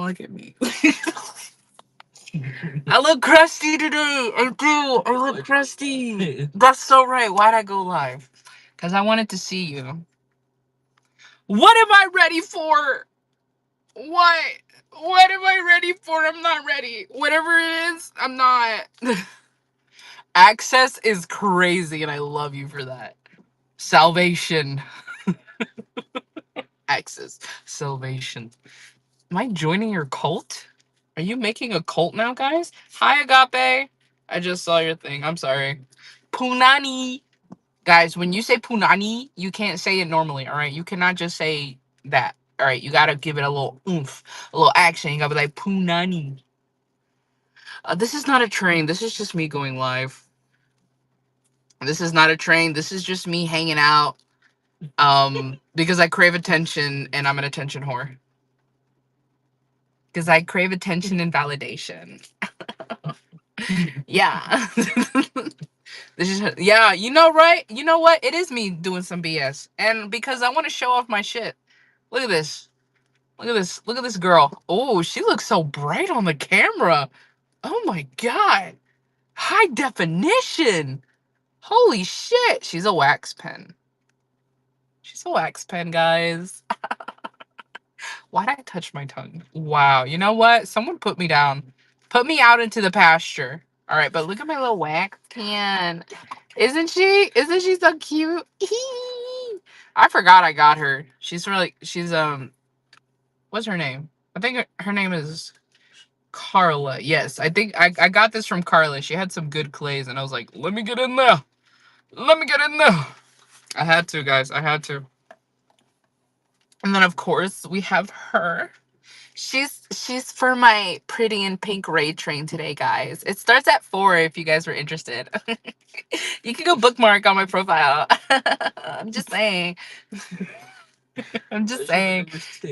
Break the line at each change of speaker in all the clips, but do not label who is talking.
look at me. I look crusty today. I do. I look crusty. That's so right. Why'd I go live? Because I wanted to see you. What am I ready for? What? What am I ready for? I'm not ready. Whatever it is, I'm not. Access is crazy, and I love you for that. Salvation. Access. Salvation. Am I joining your cult? Are you making a cult now, guys? Hi, Agape. I just saw your thing. I'm sorry. Punani. Guys, when you say punani, you can't say it normally, all right? You cannot just say that, all right? You got to give it a little oomph, a little action. You got to be like, punani. This is not a train. This is just me going live. This is not a train. This is just me hanging out because I crave attention and I'm an attention whore. Because I crave attention and validation. Yeah. This is, yeah, you know, right? You know what? It is me doing some BS. And because I want to show off my shit. Look at this. Look at this. Look at this girl. Oh, she looks so bright on the camera. Oh my god. High definition. Holy shit. She's a wax pen. She's a wax pen, guys. Why'd I touch my tongue? Wow. You know what? Someone put me down. Put me out into the pasture. All right, but look at my little wax pen. Isn't she? Isn't she so cute? I forgot I got her. She's really. She's What's her name? I think her name is Carla. Yes, I think I got this from Carla. She had some good clays, and I was like, let me get in there. Let me get in there. I had to, guys. I had to. And then of course we have her. She's for my pretty and pink raid train today, guys. It starts at 4 if you guys were interested. You can go bookmark on my profile. I'm just saying. I'm just saying.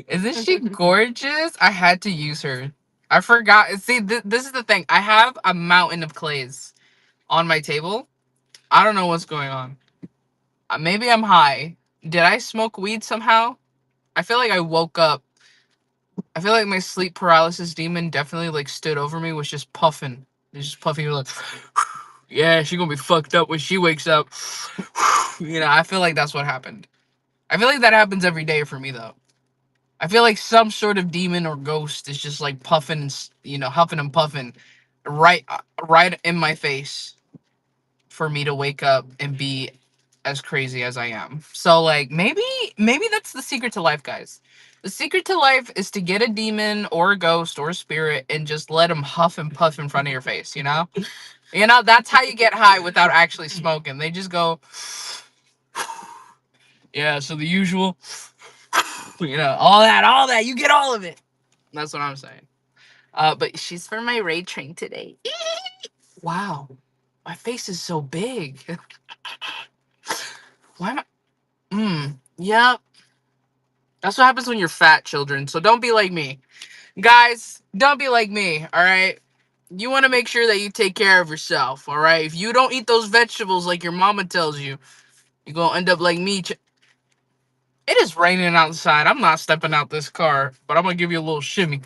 Isn't she gorgeous? I had to use her. I forgot. See, this is the thing. I have a mountain of clays on my table. I don't know what's going on. Maybe I'm high. Did I smoke weed somehow? I feel like I woke up. I feel like my sleep paralysis demon definitely like stood over me, was just puffing. He's just puffing like, yeah, she gonna be fucked up when she wakes up. You know, I feel like that's what happened. I feel like that happens every day for me though. I feel like some sort of demon or ghost is just like puffing, you know, huffing and puffing, right in my face, for me to wake up and be as crazy as I am. So like maybe that's the secret to life, guys. The secret to life is to get a demon or a ghost or a spirit and just let them huff and puff in front of your face, you know? You know, that's how you get high without actually smoking. They just go, yeah, so the usual, you know, all that, you get all of it. That's what I'm saying. But she's for my raid train today. Wow. My face is so big. Why am I? Yep. That's what happens when you're fat, children. So don't be like me. Guys, don't be like me, all right? You want to make sure that you take care of yourself, all right? If you don't eat those vegetables like your mama tells you, you're going to end up like me. It is raining outside. I'm not stepping out this car, but I'm going to give you a little shimmy.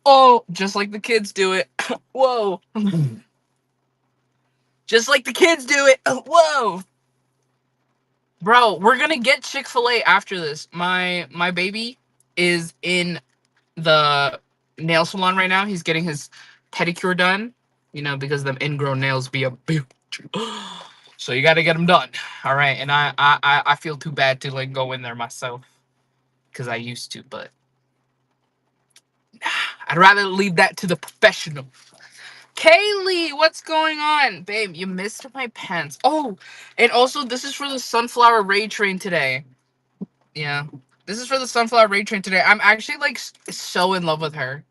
Oh, just like the kids do it. Whoa. Just like the kids do it. Whoa. Bro, we're going to get Chick-fil-A after this. My baby is in the nail salon right now. He's getting his pedicure done, you know, because them ingrown nails be a bitch. So you got to get them done. All right. And I feel too bad to like go in there myself because I used to, but I'd rather leave that to the professional. Kaylee, what's going on? Babe, you missed my pants. Oh, and also this is for the Sunflower Raid Train today. Yeah. This is for the Sunflower Raid Train today. I'm actually like so in love with her.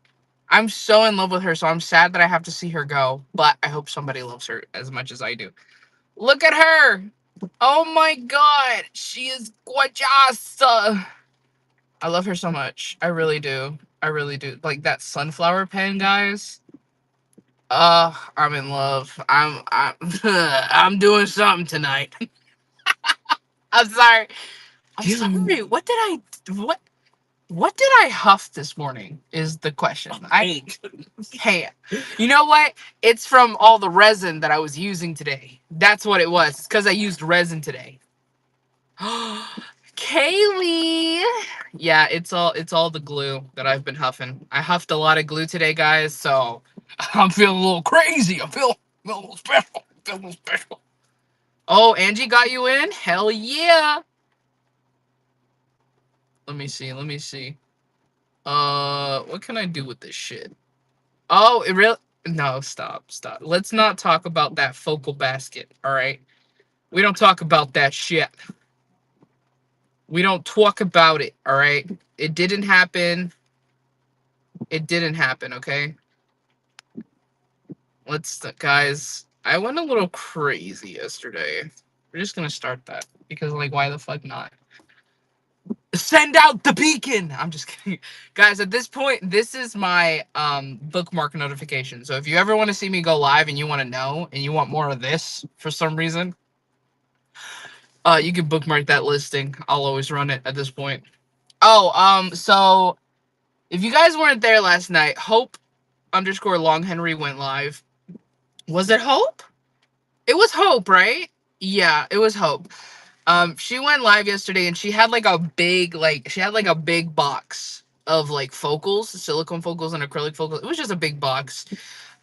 I'm so in love with her, so I'm sad that I have to see her go. But I hope somebody loves her as much as I do. Look at her. Oh my god. She is gorgeous. I love her so much. I really do. I really do. Like that sunflower pen, guys. I'm in love. I'm I'm doing something tonight. I'm sorry. I'm sorry. What did I huff this morning is the question. Hey, you know what? It's from all the resin that I was using today. That's what it was. It's because I used resin today. Kaylee. Yeah, it's all the glue that I've been huffing. I huffed a lot of glue today, guys, so I'm feeling a little crazy. I feel a little special. Feel a little special. Oh, Angie got you in? Hell yeah. Let me see. What can I do with this shit? Oh, it really. No, stop. Let's not talk about that focal basket, all right? We don't talk about that shit. We don't talk about it, all right? It didn't happen. It didn't happen, okay? Guys, I went a little crazy yesterday. We're just gonna start that because, like, why the fuck not? Send out the beacon. I'm just kidding, guys. At this point, this is my bookmark notification. So if you ever want to see me go live and you want to know and you want more of this for some reason, you can bookmark that listing. I'll always run it at this point. Oh, so if you guys weren't there last night, Hope_Long_Henry went live. Was it Hope? It was Hope, right? Yeah, it was Hope. She went live yesterday and she had like a big box of like focals, silicone focals and acrylic focals. It was just a big box.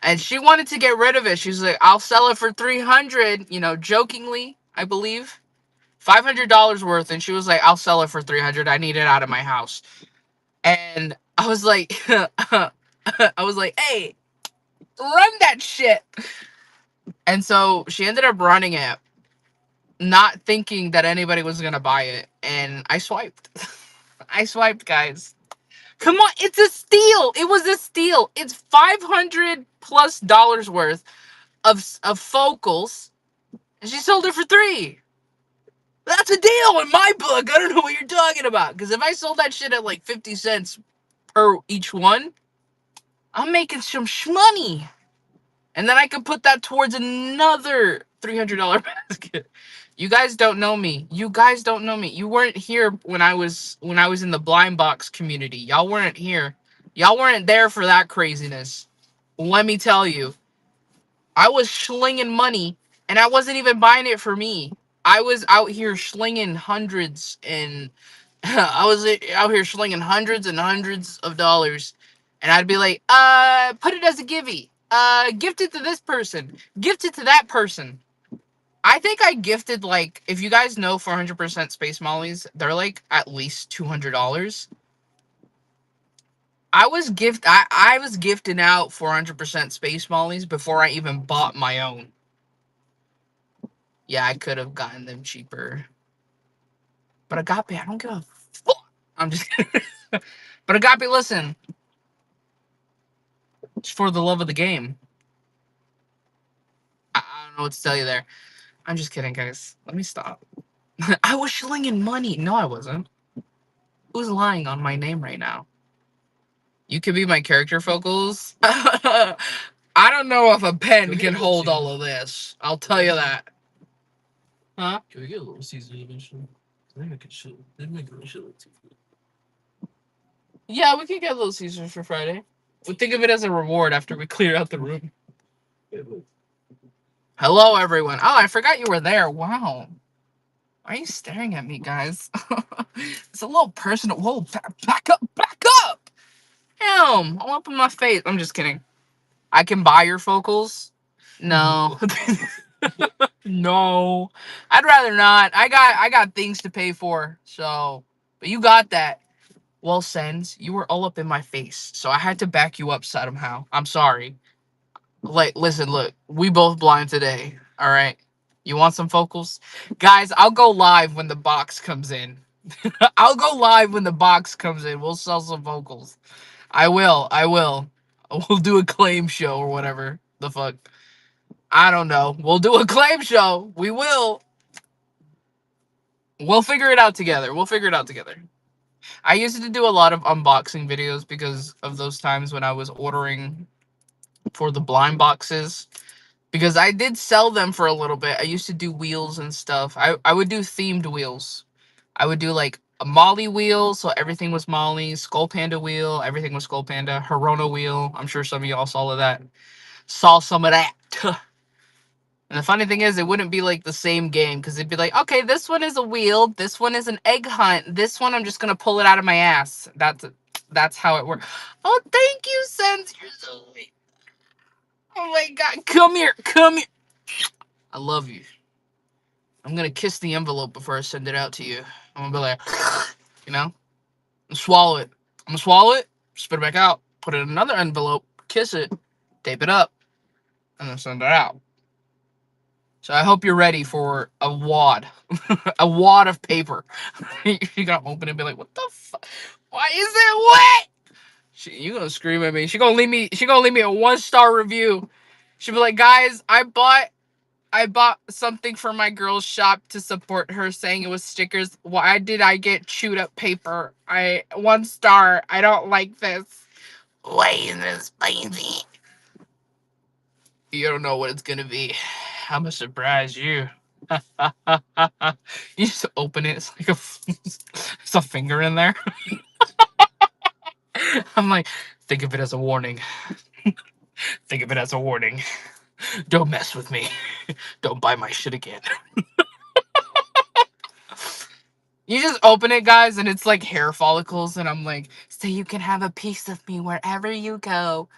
And she wanted to get rid of it. She's like, I'll sell it for $300, jokingly, I believe. $500 worth. And she was like, I'll sell it for $300. I need it out of my house. And I was like, hey, run that shit. And so she ended up running it, not thinking that anybody was gonna buy it, and I swiped. I swiped, guys. Come on, it's a steal. It was a steal. It's $500+ worth of focals, and she sold it for $3. That's a deal in my book. I don't know what you're talking about. Because if I sold that shit at like 50 cents per each one, I'm making some shmoney. And then I could put that towards another $300 basket. You guys don't know me. You weren't here when I was in the blind box community. Y'all weren't here. Y'all weren't there for that craziness. Let me tell you. I was slinging money, and I wasn't even buying it for me. I was out here slinging hundreds and hundreds of dollars, and I'd be like, put it as a givey. Gift it to this person. Gift it to that person. I think I gifted, like, if you guys know 400% Space Mollies, they're like at least $200. I was gifting out 400% Space Mollies before I even bought my own. Yeah, I could have gotten them cheaper. But Agape, I don't give a fuck. I'm just kidding. But Agape, listen. It's for the love of the game. I don't know what to tell you there. I'm just kidding, guys. Let me stop. I was slinging money. No, I wasn't. Who's lying on my name right now? You could be my character focals. I don't know if a pen can hold all of this. I'll tell you that. Huh? Can we get a Little Caesars eventually? They make it shit. They make it shit look too good. Yeah, we can get Little Caesars for Friday. We think of it as a reward after we clear out the room. Hello, everyone. Oh, I forgot you were there. Wow. Why are you staring at me, guys? It's a little personal. Whoa, back up, back up! Damn, all up in my face. I'm just kidding. I can buy your focals? No. No. I'd rather not. I got things to pay for, so. But you got that. Well, Sens, you were all up in my face, so I had to back you up somehow. I'm sorry. Like, listen, look, we both blind today, all right? You want some focals? Guys, I'll go live when the box comes in. I'll go live when the box comes in. We'll sell some focals. I will. We'll do a claim show or whatever the fuck. I don't know. We'll do a claim show. We will. We'll figure it out together. I used to do a lot of unboxing videos because of those times when I was ordering for the blind boxes. Because I did sell them for a little bit. I used to do wheels and stuff. I would do themed wheels. I would do like a Molly wheel, so everything was Molly. Skull Panda wheel, everything was Skull Panda. Hirona wheel, I'm sure some of y'all saw that. Saw some of that. And the funny thing is, it wouldn't be like the same game because it'd be like, okay, this one is a wheel, this one is an egg hunt, this one I'm just gonna pull it out of my ass. That's how it works. Oh, thank you, Sense. You're so sweet. Oh my god, come here, come here. I love you. I'm gonna kiss the envelope before I send it out to you. I'm gonna be like, you know, and swallow it. I'm gonna swallow it, spit it back out, put it in another envelope, kiss it, tape it up, and then send it out. So I hope you're ready for a wad, a wad of paper. You're gonna open it and be like, "What the fuck? Why is it wet?" You gonna scream at me? She gonna leave me. She gonna leave me a 1-star review. She'll be like, "Guys, I bought something for my girl's shop to support her, saying it was stickers. Why did I get chewed up paper? 1 star. I don't like this. Why is this spicy?" You don't know what it's gonna be. I'm gonna surprise you. You just open it. It's like it's a finger in there. I'm like, think of it as a warning. Think of it as a warning. Don't mess with me. Don't buy my shit again. You just open it, guys, and it's like hair follicles, and I'm like, so you can have a piece of me wherever you go.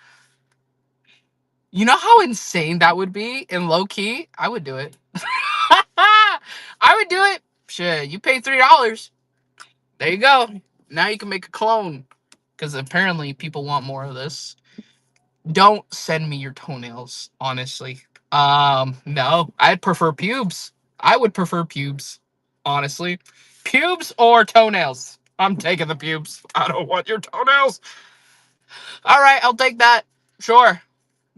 You know how insane that would be? And low key, I would do it. I would do it. Shit, you pay $3. There you go. Now you can make a clone. Because apparently people want more of this. Don't send me your toenails, honestly. No. I'd prefer pubes. I would prefer pubes. Honestly. Pubes or toenails? I'm taking the pubes. I don't want your toenails. Alright, I'll take that. Sure.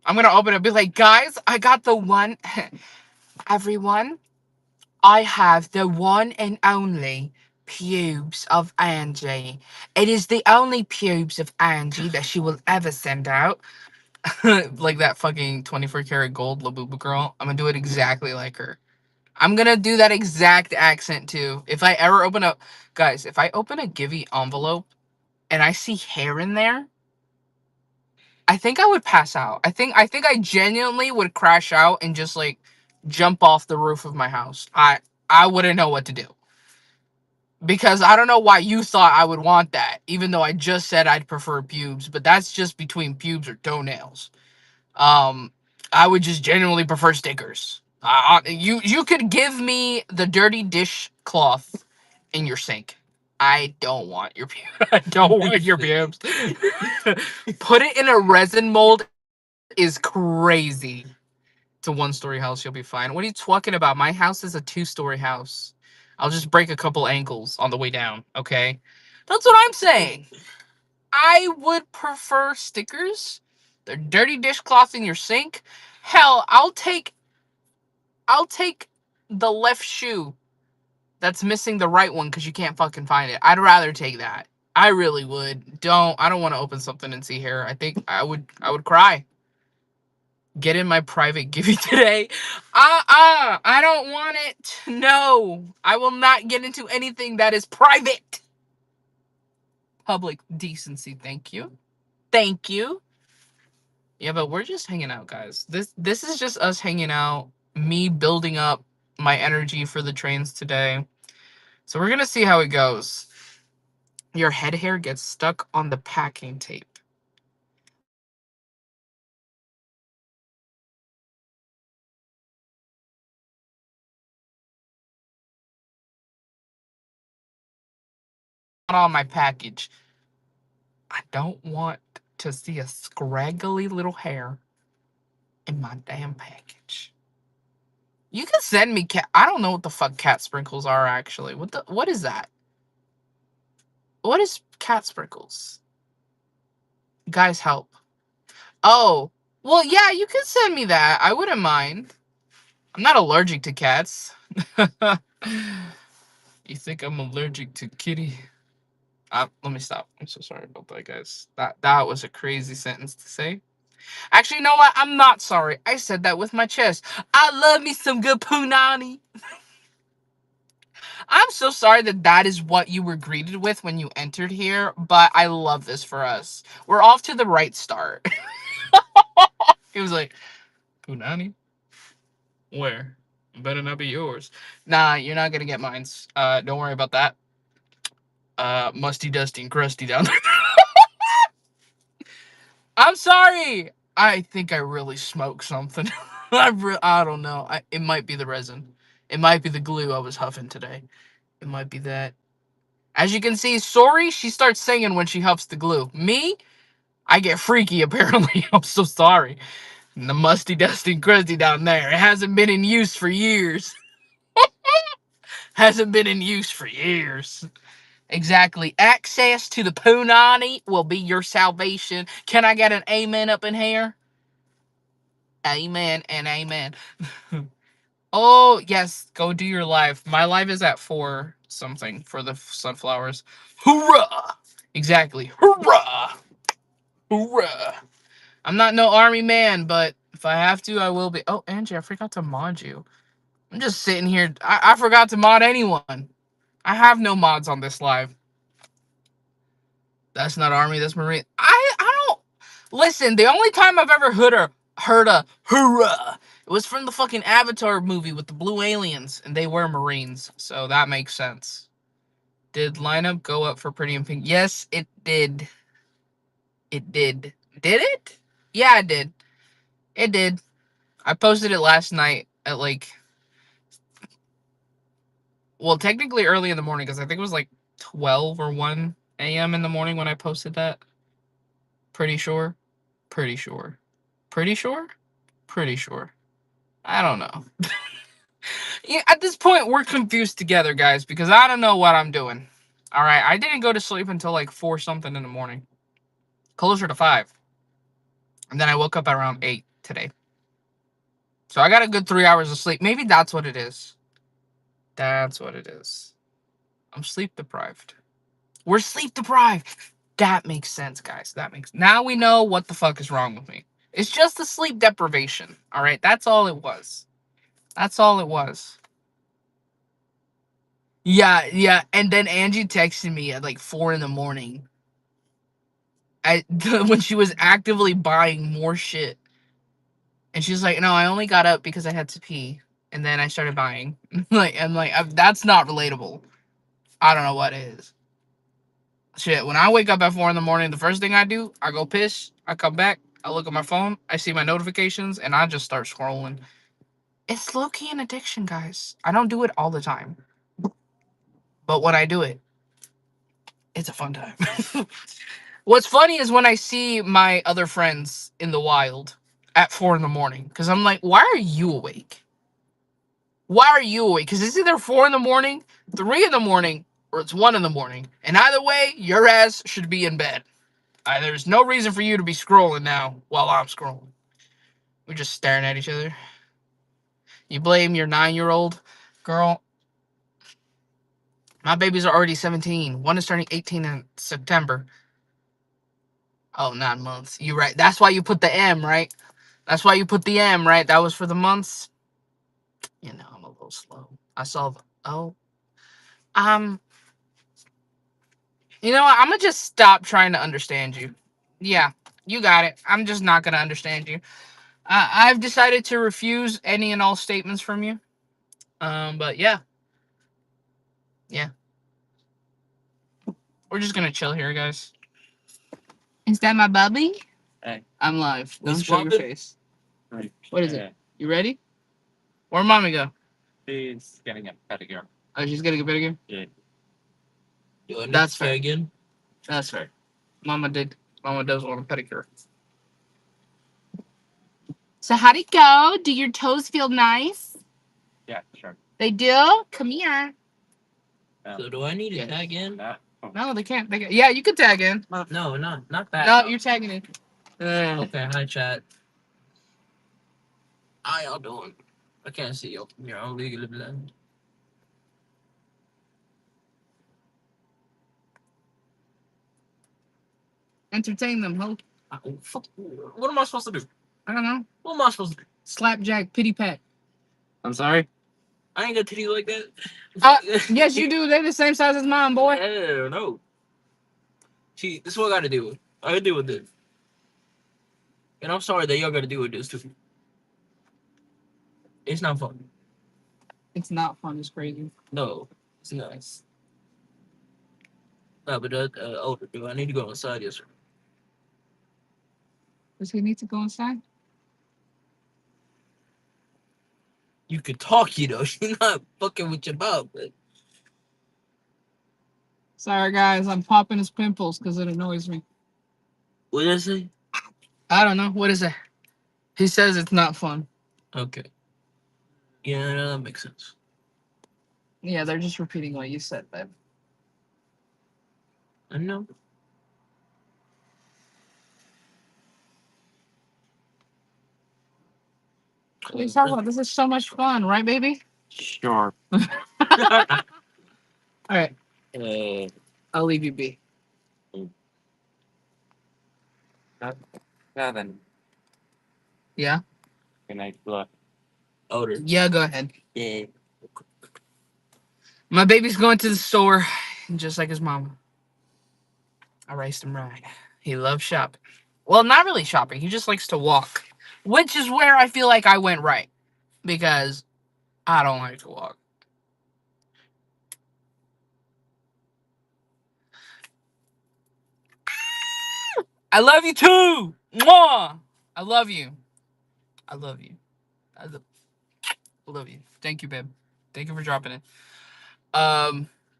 I'm gonna open it and be like, guys, I got the one. Everyone, I have the one and only pubes of Angie. It is the only pubes of Angie that she will ever send out. Like that fucking 24 karat gold Labubu girl. I'm gonna do it exactly like her. I'm gonna do that exact accent too. If I ever open up, guys, if I open a Givey envelope and I see hair in there, I think I would pass out. I think I genuinely would crash out and just like jump off the roof of my house. I wouldn't know what to do. Because I don't know why you thought I would want that, even though I just said I'd prefer pubes, but that's just between pubes or toenails. Um, I would just genuinely prefer stickers. You could give me the dirty dish cloth in your sink. I don't want your pubes. I don't want your pubes. Put it in a resin mold is crazy. It's a 1-story house. You'll be fine. What are you talking about? My house is a 2-story house. I'll just break a couple ankles on the way down. Okay, that's what I'm saying. I would prefer stickers. The dirty dishcloth in your sink. Hell, I'll take the left shoe that's missing the right one because you can't fucking find it. I'd rather take that. I really would. I don't want to open something and see hair. I think I would cry. Get in my private Gibby today. I don't want it. No. I will not get into anything that is private. Public decency, thank you. Thank you. Yeah, but we're just hanging out, guys. This is just us hanging out, me building up my energy for the trains today. So we're gonna see how it goes. Your head hair gets stuck on the packing tape. Not on my package. I don't want to see a scraggly little hair in my damn package. You can send me cat. I don't know what the fuck cat sprinkles are actually. What is that? What is cat sprinkles? Guys, help. Oh, well, yeah, you can send me that. I wouldn't mind. I'm not allergic to cats. You think I'm allergic to kitty? Let me stop. I'm so sorry about that, guys. That was a crazy sentence to say. Actually, you know what? I'm not sorry. I said that with my chest. I love me some good punani. I'm so sorry that that is what you were greeted with when you entered here, but I love this for us. We're off to the right start. He was like, Punani? Where? Better not be yours. Nah, you're not gonna get mines. Don't worry about that. Musty, dusty, and crusty down there. I'm sorry. I think I really smoked something. I don't know. It might be the resin. It might be the glue I was huffing today. It might be that. As you can see, Sorry, she starts singing when she huffs the glue. Me, I get freaky apparently. I'm so sorry. And the musty, dusty, and crusty down there. It hasn't been in use for years. Hasn't been in use for years. Exactly. Access to the Punani will be your salvation. Can I get an amen up in here? Amen and amen. Oh, yes. Go do your live. My live is at 4 something for the sunflowers. Hoorah! Exactly. Hoorah! Hoorah! I'm not no army man, but if I have to, I will be. Oh, Angie, I forgot to mod you. I'm just sitting here. I forgot to mod anyone. I have no mods on this live. That's not army, that's marine. I don't listen. The only time I've ever heard a hoorah, it was from the fucking Avatar movie with the blue aliens, and they were marines, so that makes sense. Did lineup go up for Pretty in Pink? Yes, it did. It did. Did it? Yeah, it did. It did. I posted it last night at like, well, technically early in the morning because I think it was like 12 or 1 a.m. in the morning when I posted that. Pretty sure. Pretty sure. Pretty sure? Pretty sure. I don't know. Yeah, at this point, we're confused together, guys, because I don't know what I'm doing. All right, I didn't go to sleep until like 4 something in the morning, closer to 5, and then I woke up at around 8 today. So I got a good 3 hours of sleep. Maybe that's what it is. That's what it is. I'm sleep deprived. We're sleep deprived. That makes sense, guys. Now we know what the fuck is wrong with me. It's just the sleep deprivation. All right, that's all it was. That's all it was. Yeah, yeah. And then Angie texted me at like 4 in the morning. When she was actively buying more shit. And she's like, no, I only got up because I had to pee. And then I started buying. That's not relatable. I don't know what is. Shit, when I wake up at 4 in the morning, the first thing I do, I go piss, I come back, I look at my phone, I see my notifications, and I just start scrolling. It's low-key an addiction, guys. I don't do it all the time. But when I do it, it's a fun time. What's funny is when I see my other friends in the wild at 4 in the morning, because I'm like, why are you awake? Why are you awake? Because it's either 4 in the morning, 3 in the morning, or it's 1 in the morning. And either way, your ass should be in bed. There's no reason for you to be scrolling now while I'm scrolling. We're just staring at each other. You blame your 9-year-old girl. My babies are already 17. One is turning 18 in September. Oh, 9 months. You're right. That's why you put the M, right? That's why you put the M, right? That was for the months. You know, I'm a little slow. I saw the, oh. You know what? I'm gonna just stop trying to understand you. Yeah, you got it. I'm just not gonna understand you. I've decided to refuse any and all statements from you. But yeah. Yeah. We're just gonna chill here, guys. Is that my bubby?
Hey.
I'm live.
We
Don't show your
swapped it?
face.
Right.
What is it? You ready? Where'd mommy go?
She's getting a pedicure.
Oh, she's getting a pedicure?
Yeah.
That's fair.
Again?
That's fair. Mama does want a pedicure. So how'd it go? Do your toes feel nice?
Yeah, sure.
They do? Come here.
So do I need to tag in?
No, they can't. Yeah, you can tag in.
No, not that.
No, you're tagging in.
Okay, hi chat. How y'all doing? I can't see you. You're all legally blind.
Entertain them, ho.
Fuck. What am I supposed to do?
I don't know.
What am I supposed to do?
Slapjack, pity pat.
I'm sorry? I ain't got titty like that.
Yes, you do. They're the same size as mine, boy.
Hell no. See, this is what I gotta deal with. I gotta deal with this. And I'm sorry that y'all gotta deal with this too. It's not fun.
It's not fun. It's crazy.
No, it's nice. No, but older dude, I need to go inside yesterday.
Does he need to go inside?
You could talk, you know. She's not fucking with your mouth, but
Sorry, guys. I'm popping his pimples because it annoys me.
what did I say?
I don't know. What is it? He says it's not fun.
Okay. Yeah, that makes sense.
Yeah, they're just repeating what you said, babe.
I know.
What are you talking about? This is so much fun, right, baby?
Sure.
All right.
Uh,
I'll leave you be.
now then,
Yeah?
good night, Blood.
Older.
Yeah, go ahead.
Yeah.
My baby's going to the store, just like his mom. I raced him right. He loves shopping. Well, not really shopping. He just likes to walk, which is where I feel like I went right because I don't like to walk. I love you too. Mwah! I love you. I love you. I love you. Thank you, babe. Thank you for dropping it.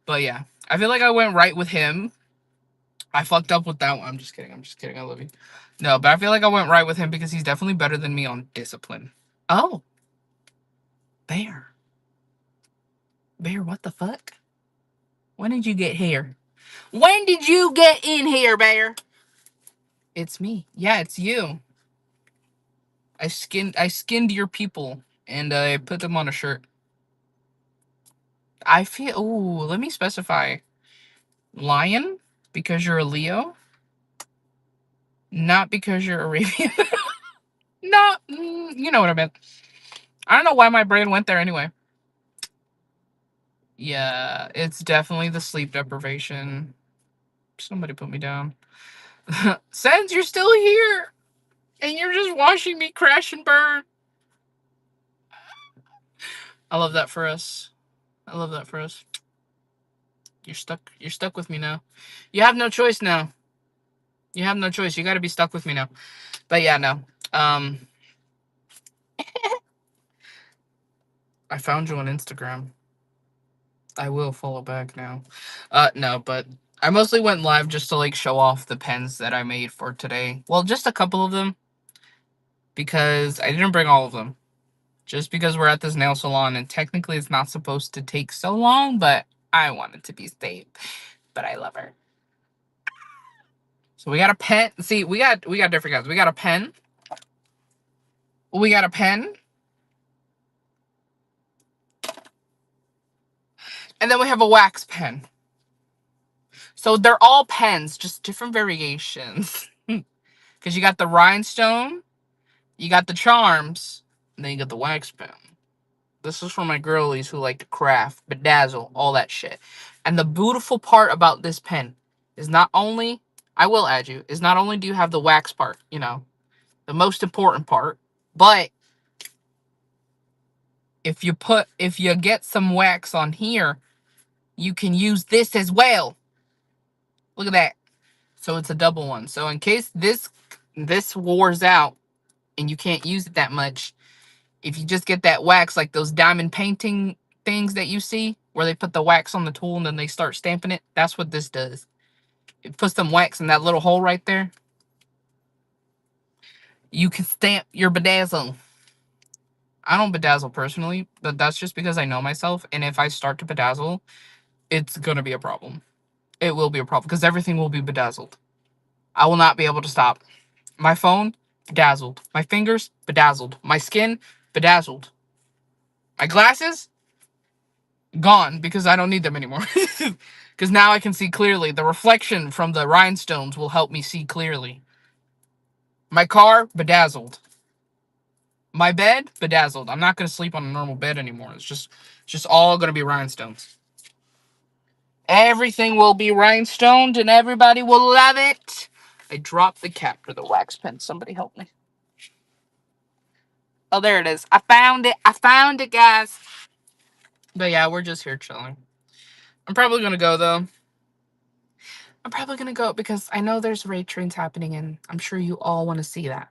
But yeah, I feel like I went right with him. I fucked up with that one. I'm just kidding. I'm just kidding. I love you. No, but I feel like I went right with him because he's definitely better than me on discipline. Oh, Bear. Bear, what the fuck? When did you get here? When did you get in here, Bear? It's me. Yeah, it's you. I skinned your people and I put them on a shirt. I feel ooh, let me specify. Lion, because you're a Leo. Not because you're Arabian. No, you know what I meant. I don't know why my brain went there anyway. Yeah, it's definitely the sleep deprivation. Somebody put me down. Sens, you're still here. And you're just watching me crash and burn. I love that for us. I love that for us. You're stuck. You're stuck with me now. You have no choice now. You have no choice. You gotta be stuck with me now. But yeah, no. I found you on Instagram. I will follow back now. No, but I mostly went live just to like show off the pens that I made for today. Well, just a couple of them because I didn't bring all of them. Just because we're at this nail salon and technically it's not supposed to take so long, but I want it to be safe. But I love her. So we got a pen. See, we got different guys. We got a pen. We got a pen. And then we have a wax pen. So they're all pens, just different variations. Because you got the rhinestone, you got the charms, and then you got the wax pen. This is for my girlies who like to craft, bedazzle, all that shit. And the beautiful part about this pen is not only, I will add you, is not only do you have the wax part, you know, the most important part, but if you get some wax on here, you can use this as well. Look at that. So it's a double one. So in case this wars out and you can't use it that much, if you just get that wax, like those diamond painting things that you see, where they put the wax on the tool and then they start stamping it, that's what this does. It puts some wax in that little hole right there. You can stamp your bedazzle. I don't bedazzle personally, but that's just because I know myself. And if I start to bedazzle, it's going to be a problem. It will be a problem because everything will be bedazzled. I will not be able to stop. My phone, bedazzled. My fingers, bedazzled. My skin, bedazzled. My glasses, gone because I don't need them anymore. Because now I can see clearly. The reflection from the rhinestones will help me see clearly. My car, bedazzled. My bed, bedazzled. I'm not gonna sleep on a normal bed anymore. It's just all gonna be rhinestones. Everything will be rhinestoned, and everybody will love it. I dropped the cap for the wax pen. Somebody help me. Oh, there it is. I found it. I found it, guys. But yeah, we're just here chilling. I'm probably gonna go though. I'm probably gonna go because I know there's raid trains happening, and I'm sure you all want to see that.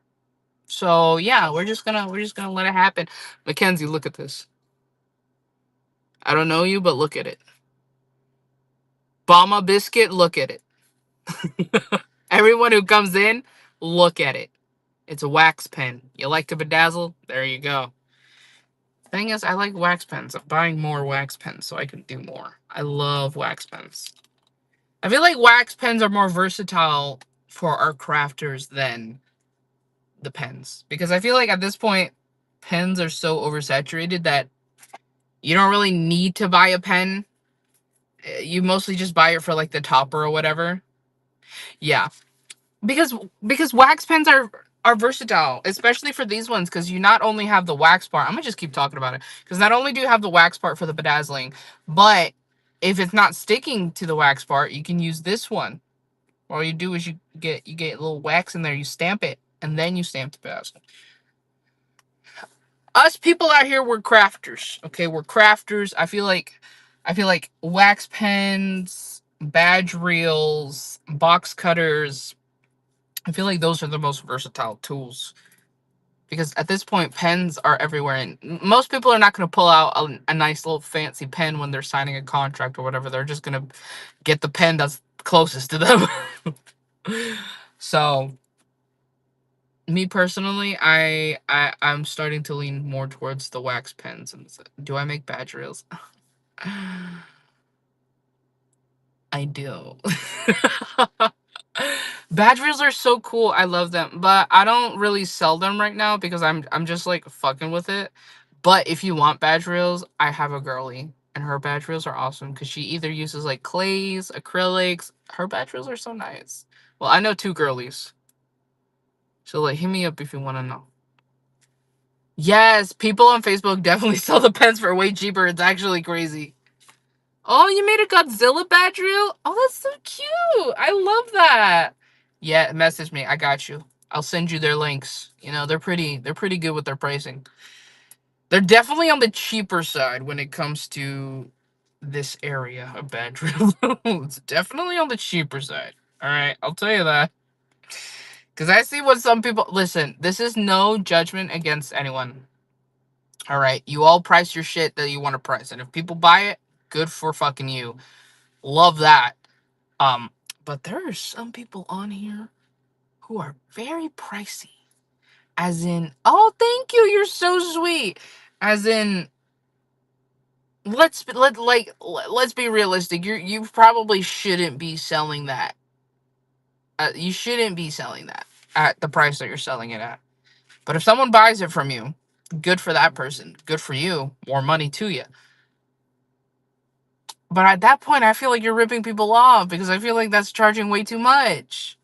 So yeah, we're just gonna let it happen. Mackenzie, look at this. I don't know you, but look at it. Bama Biscuit, look at it. Everyone who comes in, look at it. It's a wax pen. You like to bedazzle? There you go. Thing is, I like wax pens. I'm buying more wax pens so I can do more. I love wax pens. I feel like wax pens are more versatile for our crafters than the pens. Because I feel like at this point, pens are so oversaturated that you don't really need to buy a pen. You mostly just buy it for like the topper or whatever. Yeah. Because wax pens are versatile, especially for these ones, because you not only have the wax part. I'm gonna just keep talking about it. Because not only do you have the wax part for the bedazzling, but if it's not sticking to the wax part, you can use this one. All you do is you get a little wax in there, you stamp it, and then you stamp the bedazzle. Us people out here, we're crafters. Okay, we're crafters. I feel like wax pens, badge reels, box cutters. I feel like those are the most versatile tools. Because at this point, pens are everywhere, and most people are not going to pull out a nice little fancy pen when they're signing a contract or whatever. They're just going to get the pen that's closest to them. So, me personally, I'm starting to lean more towards the wax pens. And do I make badge reels? I do. Badge reels are so cool. I love them, but I don't really sell them right now because I'm just like fucking with it. But if you want badge reels, I have a girly, and her badge reels are awesome because she either uses like clays, acrylics. Her badge reels are so nice. Well, I know two girlies, so like hit me up if you want to know. Yes, people on Facebook definitely sell the pens for way cheaper. It's actually crazy. Oh, you made a Godzilla badge reel? Oh, that's so cute. I love that. Yeah, message me. I got you. I'll send you their links. You know, they're pretty good with their pricing. They're definitely on the cheaper side when it comes to this area of badge reels. It's definitely on the cheaper side. All right, I'll tell you that. Because I see what some people... Listen, this is no judgment against anyone. All right, you all price your shit that you want to price. And if people buy it, good for fucking you. Love that. But there are some people on here who are very pricey. As in, oh, thank you, you're so sweet. As in, let's be realistic. You probably shouldn't be selling that. You shouldn't be selling that at the price that you're selling it at. But if someone buys it from you, good for that person. Good for you. More money to you. But at that point, I feel like you're ripping people off because I feel like that's charging way too much.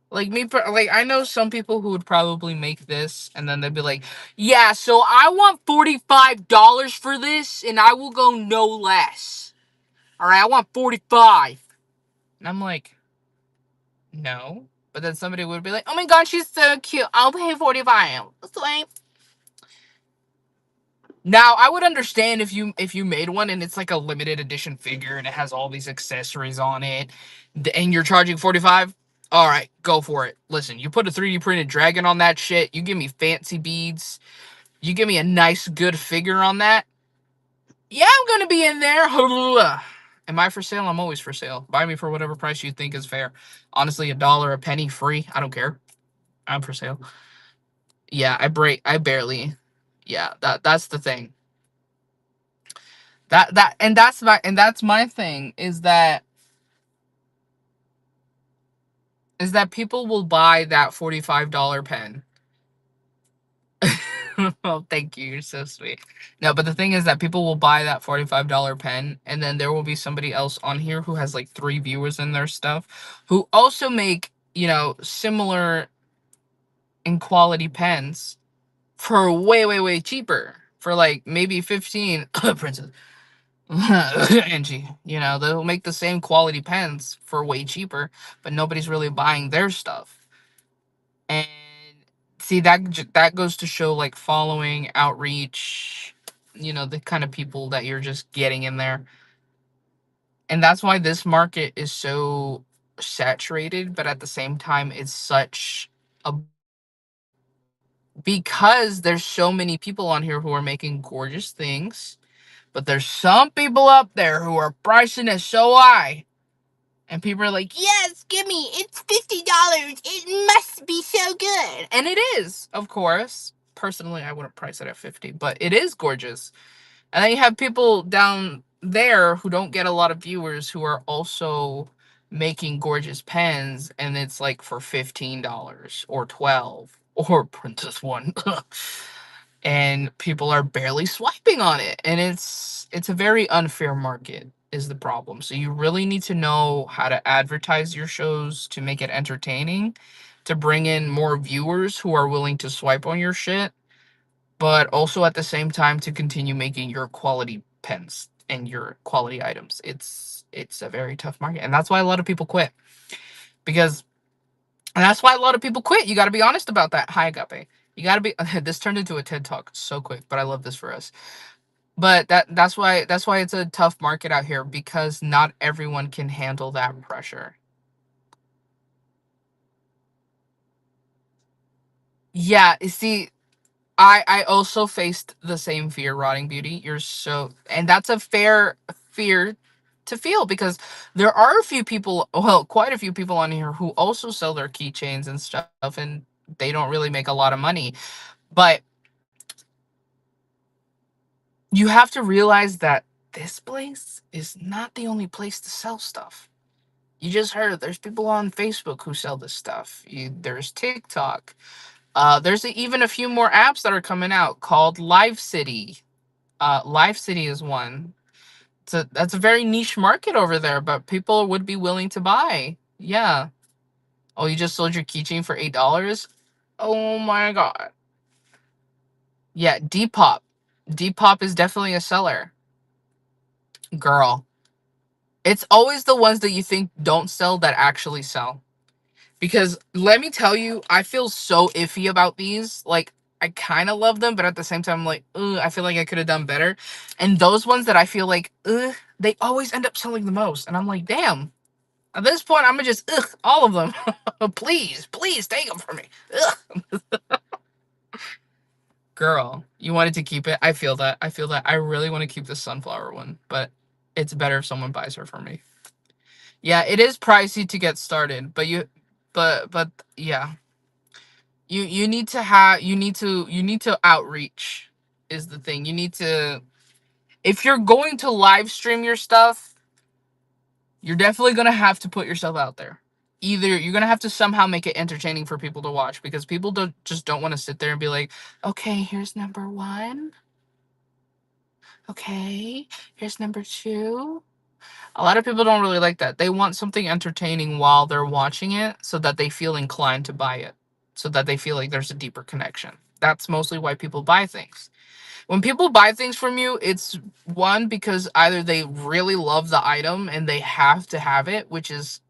Like I know some people who would probably make this and then they'd be like, yeah, so I want $45 for this and I will go no less. All right, I want 45. And I'm like, no. But then somebody would be like, oh my God, she's so cute. I'll pay 45. That's like... Now, I would understand if you made one and it's like a limited edition figure and it has all these accessories on it and you're charging 45. All right, go for it. Listen, you put a 3D printed dragon on that shit. You give me fancy beads. You give me a nice, good figure on that. Yeah, I'm going to be in there. Am I for sale? I'm always for sale. Buy me for whatever price you think is fair. Honestly, $1, a penny, free. I don't care. I'm for sale. Yeah, I barely. Yeah, that's the thing. That's my thing is that people will buy that $45 pen. Well, thank you. You're so sweet. No, but the thing is that people will buy that $45 pen, and then there will be somebody else on here who has like 3 viewers in their stuff who also make, similar in quality pens. for way cheaper. For like maybe 15 Princess Angie, you know, they'll make the same quality pens for way cheaper, but nobody's really buying their stuff. And see, that goes to show like following, outreach, you know, the kind of people that you're just getting in there. And that's why this market is so saturated, but at the same time it's such a, because there's so many people on here who are making gorgeous things, but there's some people up there who are pricing it so high. And people are like, yes, give me, it's $50. It must be so good. And it is, of course. Personally, I wouldn't price it at 50, but it is gorgeous. And then you have people down there who don't get a lot of viewers who are also making gorgeous pens, and it's like for $15 or 12 or Princess One. And people are barely swiping on it, and it's a very unfair market is the problem. So you really need to know how to advertise your shows to make it entertaining, to bring in more viewers who are willing to swipe on your shit, but also at the same time to continue making your quality pens and your quality items. It's a very tough market, and that's why a lot of people quit. Because and that's why a lot of people quit. You got to be honest about that. Hi, Agape. You got to be. This turned into a TED talk so quick, but I love this for us. But that's why it's a tough market out here, because not everyone can handle that pressure. Yeah, you see, I also faced the same fear, Rotting Beauty. You're so, and that's a fair fear to feel, because there are a few people, well, quite a few people on here who also sell their keychains and stuff, and they don't really make a lot of money. But you have to realize that this place is not the only place to sell stuff. You just heard there's people on Facebook who sell this stuff. There's TikTok. There's even a few more apps that are coming out called Live City. Live City is one. That's a very niche market over there, but people would be willing to buy. Yeah. Oh, you just sold your keychain for $8? Oh my god. Yeah, Depop. Depop is definitely a seller. Girl. It's always the ones that you think don't sell that actually sell. Because let me tell you, I feel so iffy about these. Like, I kind of love them, but at the same time, I'm like, ugh, I feel like I could have done better. And those ones that I feel like, ugh, they always end up selling the most. And I'm like, damn. At this point, I'm gonna just, ugh, all of them. Please take them from me. Ugh. Girl, you wanted to keep it. I feel that. I really want to keep the sunflower one, but it's better if someone buys her for me. Yeah, it is pricey to get started, but yeah. You need to have you need to outreach is the thing. You need to, if you're going to live stream your stuff, you're definitely going to have to put yourself out there. Either you're going to have to somehow make it entertaining for people to watch, because people don't want to sit there and be like, "Okay, here's number 1. Okay, here's number 2." A lot of people don't really like that. They want something entertaining while they're watching it so that they feel inclined to buy it, so that they feel like there's a deeper connection. That's mostly why people buy things. When people buy things from you, it's one, because either they really love the item and they have to have it, which is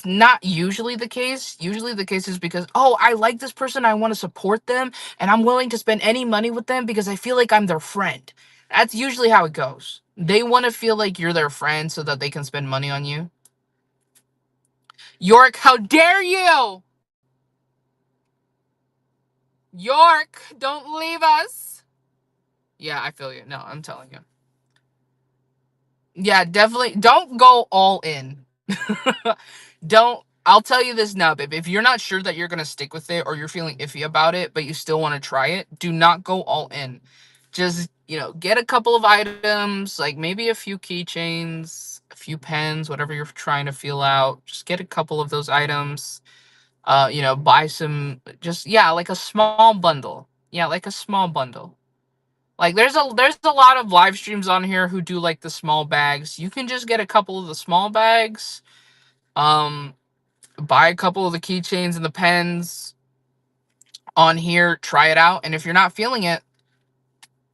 not usually the case. Usually the case is because, oh, I like this person, I want to support them, and I'm willing to spend any money with them because I feel like I'm their friend. That's usually how it goes. They want to feel like you're their friend so that they can spend money on you. York, how dare you? York, don't leave us. Yeah, I feel you. No, I'm telling you. Yeah, definitely don't go all in. Don't. I'll tell you this now, babe. If you're not sure that you're going to stick with it, or you're feeling iffy about it, but you still want to try it, do not go all in. Just, get a couple of items, like maybe a few keychains, a few pens, whatever you're trying to feel out. Just get a couple of those items. Buy some, just, yeah, like a small bundle. Yeah, like a small bundle. Like there's a lot of live streams on here who do like the small bags. You can just get a couple of the small bags. Um, buy a couple of the keychains and the pens. on here, try it out, and if you're not feeling it,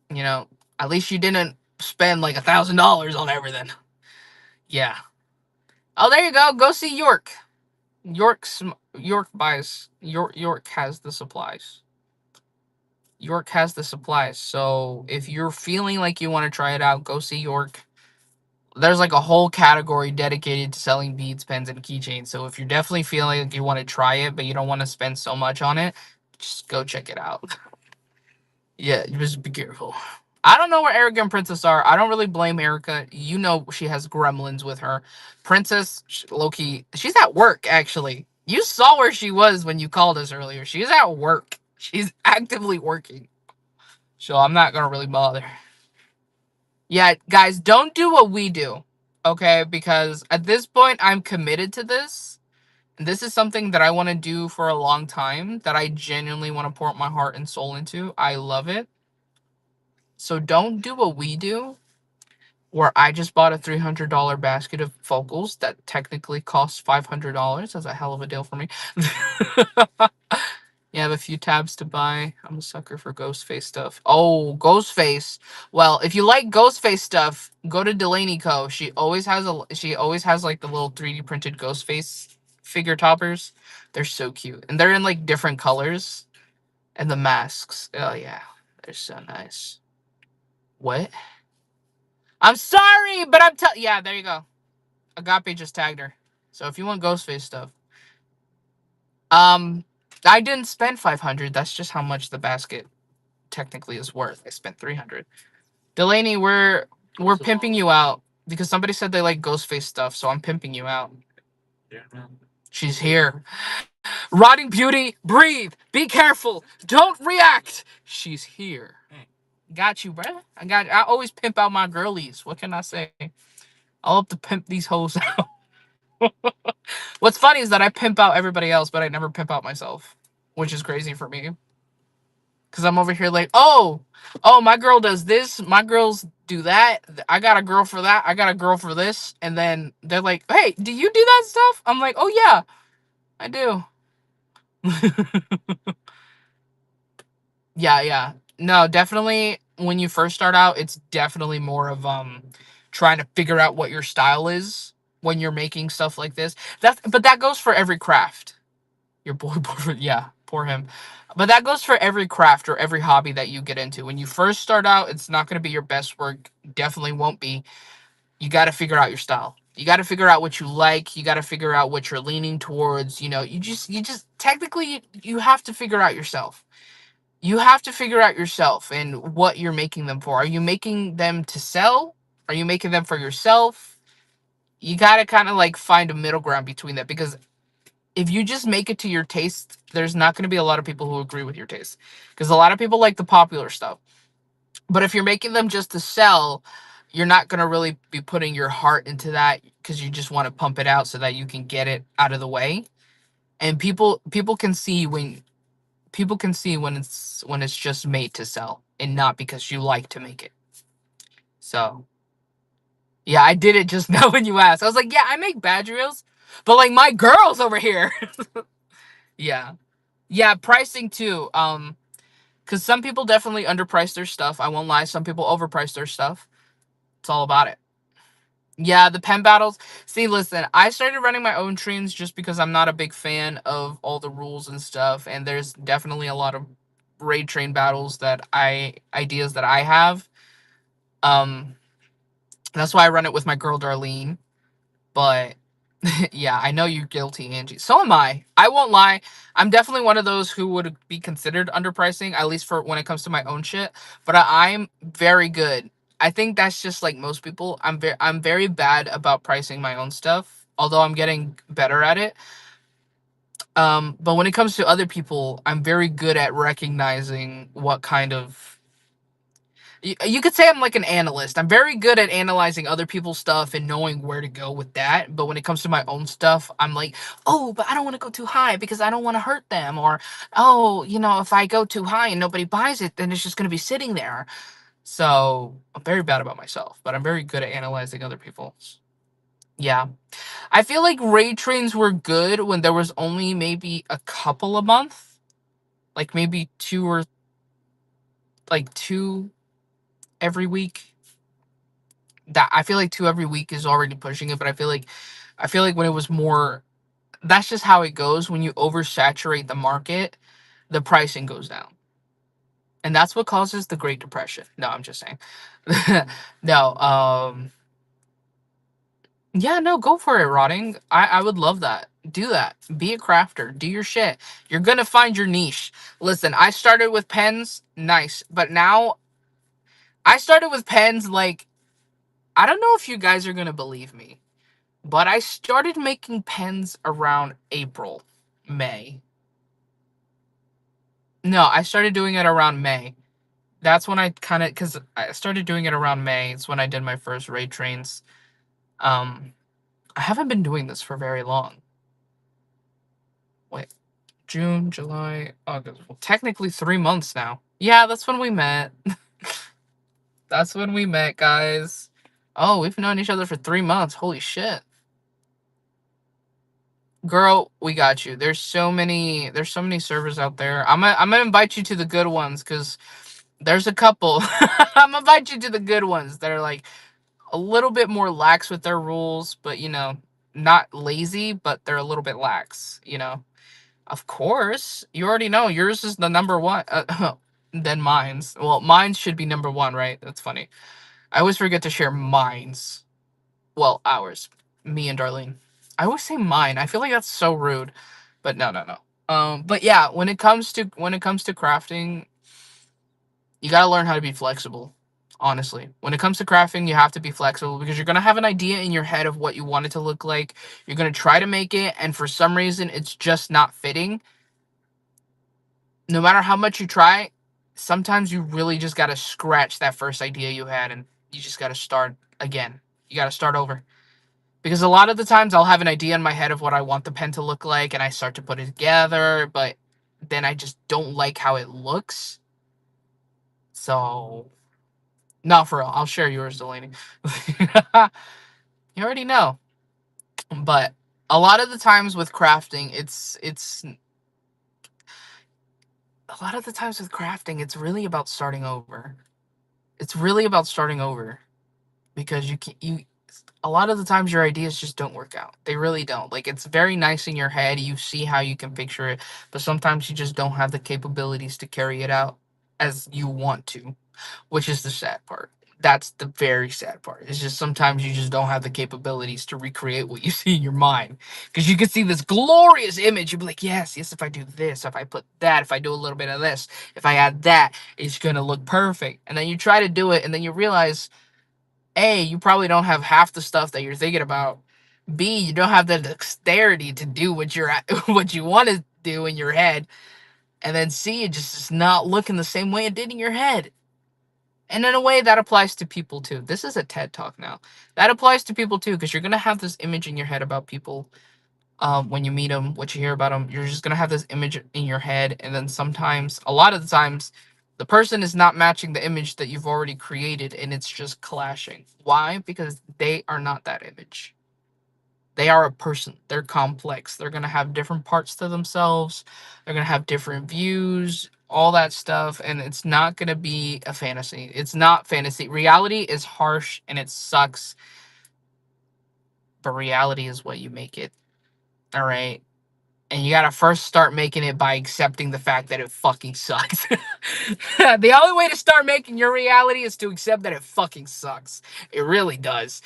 you know, at least you didn't spend like $1,000 on everything. Yeah. Oh, there you go. Go see York. York buys York has the supplies. York has the supplies. So if you're feeling like you want to try it out, go see York. There's like a whole category dedicated to selling beads, pens, and keychains. So if you're definitely feeling like you want to try it, but you don't want to spend so much on it, just go check it out. Yeah, just be careful. I don't know where Erica and Princess are. I don't really blame Erica. You know she has gremlins with her. Princess, low-key, she's at work, actually. You saw where she was when you called us earlier. She's at work. She's actively working. So I'm not going to really bother. Yeah, guys, don't do what we do, okay? Because at this point, I'm committed to this. And this is something that I want to do for a long time, that I genuinely want to pour my heart and soul into. I love it. So don't do what we do, where I just bought a $300 basket of focals that technically costs $500. That's a hell of a deal for me. You have a few tabs to buy. I'm a sucker for Ghostface stuff. Oh, Ghostface. Well, if you like Ghostface stuff, go to Delaney Co. She always has like the little 3D printed Ghostface figure toppers. They're so cute. And they're in like different colors. And the masks. Oh yeah. They're so nice. What? I'm sorry, but yeah, there you go. Agape just tagged her. So if you want Ghostface stuff. I didn't spend 500. That's just how much the basket technically is worth. I spent 300. Delaney, we're pimping you out because somebody said they like Ghostface stuff, so I'm pimping you out.
Yeah.
She's here. Rotting Beauty, breathe. Be careful. Don't react. She's here. Got you, bruh. I always pimp out my girlies. What can I say? I'll have to pimp these hoes out. What's funny is that I pimp out everybody else, but I never pimp out myself, which is crazy for me. Because I'm over here like, oh, my girl does this. My girls do that. I got a girl for that. I got a girl for this. And then they're like, hey, do you do that stuff? I'm like, oh, yeah, I do. Yeah. No, definitely when you first start out, it's definitely more of trying to figure out what your style is when you're making stuff like this. But that goes for every craft. Your boy, yeah, poor him. But that goes for every craft or every hobby that you get into. When you first start out, it's not going to be your best work. Definitely won't be. You got to figure out your style. You got to figure out what you like. You got to figure out what you're leaning towards. You know, you just technically you have to figure out yourself. You have to figure out yourself and what you're making them for. Are you making them to sell? Are you making them for yourself? You got to kind of like find a middle ground between that, because if you just make it to your taste, there's not going to be a lot of people who agree with your taste, because a lot of people like the popular stuff. But if you're making them just to sell, you're not going to really be putting your heart into that, because you just want to pump it out so that you can get it out of the way. And people can see when it's just made to sell and not because you like to make it. So yeah, I did it just now when you asked. I was like, yeah, I make badge reels, but like my girls over here. Yeah. Yeah, pricing too. Because some people definitely underprice their stuff. I won't lie. Some people overprice their stuff. It's all about it. Yeah, the pen battles. See, listen, I started running my own trains just because I'm not a big fan of all the rules and stuff. And there's definitely a lot of raid train battles ideas that I have. That's why I run it with my girl Darlene. But yeah, I know you're guilty, Angie. So am I. I won't lie. I'm definitely one of those who would be considered underpricing, at least for when it comes to my own shit. But I'm very good. I think that's just like most people. I'm very bad about pricing my own stuff, although I'm getting better at it. But when it comes to other people, I'm very good at recognizing what kind of, you could say I'm like an analyst. I'm very good at analyzing other people's stuff and knowing where to go with that. But when it comes to my own stuff, I'm like, oh, but I don't want to go too high because I don't want to hurt them. Or, oh, if I go too high and nobody buys it, then it's just going to be sitting there. So I'm very bad about myself, but I'm very good at analyzing other people's. Yeah. I feel like raid trains were good when there was only maybe a couple a month. like maybe two every week. That I feel like 2 every week is already pushing it, but I feel like when it was more, that's just how it goes. When you oversaturate the market, the pricing goes down. And that's what causes the Great Depression. No, I'm just saying. No, yeah, no, go for it, Rotting. I would love that. Do that. Be a crafter. Do your shit. You're gonna find your niche. Listen, I started with pens, nice, but now I started with pens like, I don't know if you guys are gonna believe me, but I started making pens around April, May. No, I started doing it around May. That's when I kind of, because I started doing it around May. It's when I did my first raid trains. Um, I haven't been doing this for very long. Wait, June, July, August. Well, technically 3 months now. Yeah, that's when we met. That's when we met, guys. Oh, we've known each other for 3 months. Holy shit. Girl, we got you. There's so many servers out there. I'm gonna invite you to the good ones because there's a couple. I'm gonna invite you to the good ones that are like a little bit more lax with their rules, but not lazy, but they're a little bit lax. Of course, you already know yours is the number one. Then mine's. Well, mine should be number one, right? That's funny. I always forget to share mine's. Well, ours. Me and Darlene. I always say mine. I feel like that's so rude, but no, no, no. But yeah, when it comes to crafting, you gotta learn how to be flexible. Honestly, when it comes to crafting, you have to be flexible because you're gonna have an idea in your head of what you want it to look like. You're gonna try to make it, and for some reason, it's just not fitting. No matter how much you try, sometimes you really just gotta scratch that first idea you had, and you just gotta start again. You gotta start over. Because a lot of the times I'll have an idea in my head of what I want the pen to look like, and I start to put it together, but then I just don't like how it looks. So, no, for real, I'll share yours, Delaney. You already know. But a lot of the times with crafting, it's a lot of the times with crafting, it's really about starting over. It's really about starting over because you a lot of the times your ideas just don't work out. They really don't. Like, it's very nice in your head. You see how you can picture it, but sometimes you just don't have the capabilities to carry it out as you want to, which is the sad part. That's the very sad part. It's just sometimes you just don't have the capabilities to recreate what you see in your mind. Because you can see this glorious image. You'll be like, yes, yes, if I do this, if I put that, if I do a little bit of this, if I add that, it's going to look perfect. And then you try to do it, and then you realize, A, you probably don't have half the stuff that you're thinking about. B, you don't have the dexterity to do what what you want to do in your head. And then C, it just is not looking the same way it did in your head. And in a way, that applies to people too. This is a TED talk now. That applies to people too, because you're gonna have this image in your head about people. When you meet them, what you hear about them, you're just gonna have this image in your head, and then sometimes, a lot of the times, the person is not matching the image that you've already created, and it's just clashing. Why? Because they are not that image. They are a person. They're complex. They're gonna have different parts to themselves. They're gonna have different views, all that stuff, and it's not gonna be a fantasy. It's not fantasy. Reality is harsh and it sucks, but reality is what you make it. All right. And you gotta first start making it by accepting the fact that it fucking sucks. The only way to start making your reality is to accept that it fucking sucks. It really does.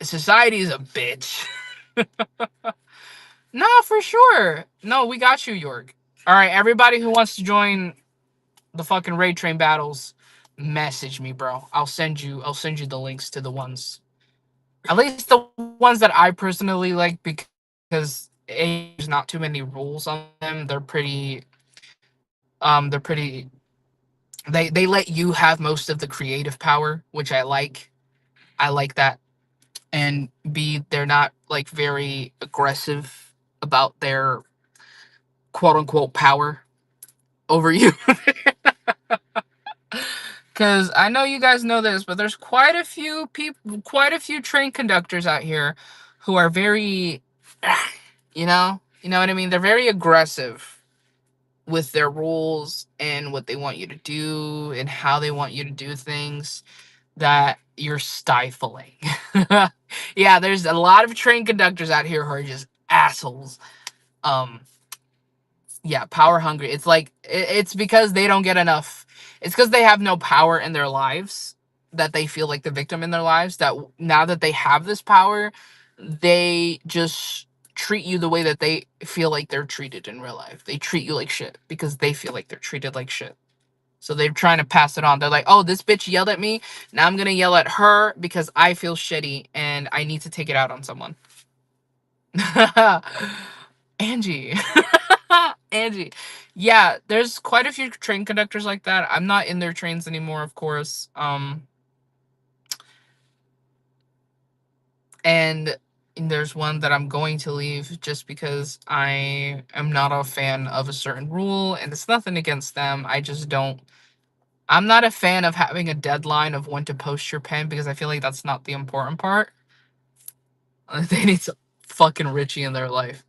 Society is a bitch. No, for sure. No, we got you, York. All right, everybody who wants to join the fucking raid train battles, message me, bro. I'll send you the links to the ones. At least the ones that I personally like, because there's not too many rules on them. They're pretty they let you have most of the creative power, which I like. I like that. And B, they're not like very aggressive about their quote unquote power over you. Because I know you guys know this, but there's quite a few people, quite a few train conductors out here who are very, you know what I mean? They're very aggressive. with their rules and what they want you to do and how they want you to do things that you're stifling. Yeah, there's a lot of train conductors out here who are just assholes. Um, yeah, power hungry. It's like it's because they don't get enough. It's because they have no power in their lives that they feel like the victim in their lives. That now that they have this power, they just treat you the way that they feel like they're treated in real life. They treat you like shit because they feel like they're treated like shit. So they're trying to pass it on. They're like, oh, this bitch yelled at me. Now I'm going to yell at her because I feel shitty and I need to take it out on someone. Angie. Angie. Yeah, there's quite a few train conductors like that. I'm not in their trains anymore, of course. And there's one that I'm going to leave just because I am not a fan of a certain rule, and it's nothing against them. I just don't. I'm not a fan of having a deadline of when to post your pen because I feel like that's not the important part. They need some fucking Richie in their life.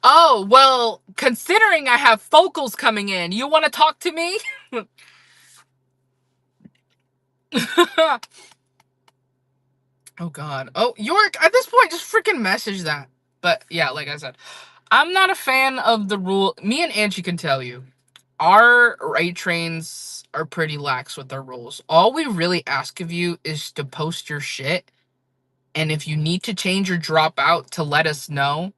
Oh, well, considering I have focals coming in, you want to talk to me? Oh, God. Oh, York, at this point, just freaking message that. But, yeah, like I said, I'm not a fan of the rule. Me and Angie can tell you, our rate trains are pretty lax with their rules. All we really ask of you is to post your shit. And if you need to change or drop out, to let us know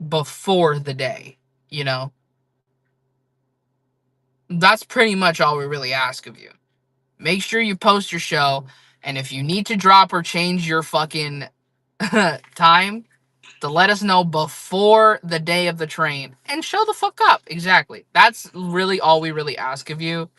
before the day, you know? That's pretty much all we really ask of you. Make sure you post your show, and if you need to drop or change your fucking time, to let us know before the day of the train, and show the fuck up. Exactly. That's really all we really ask of you.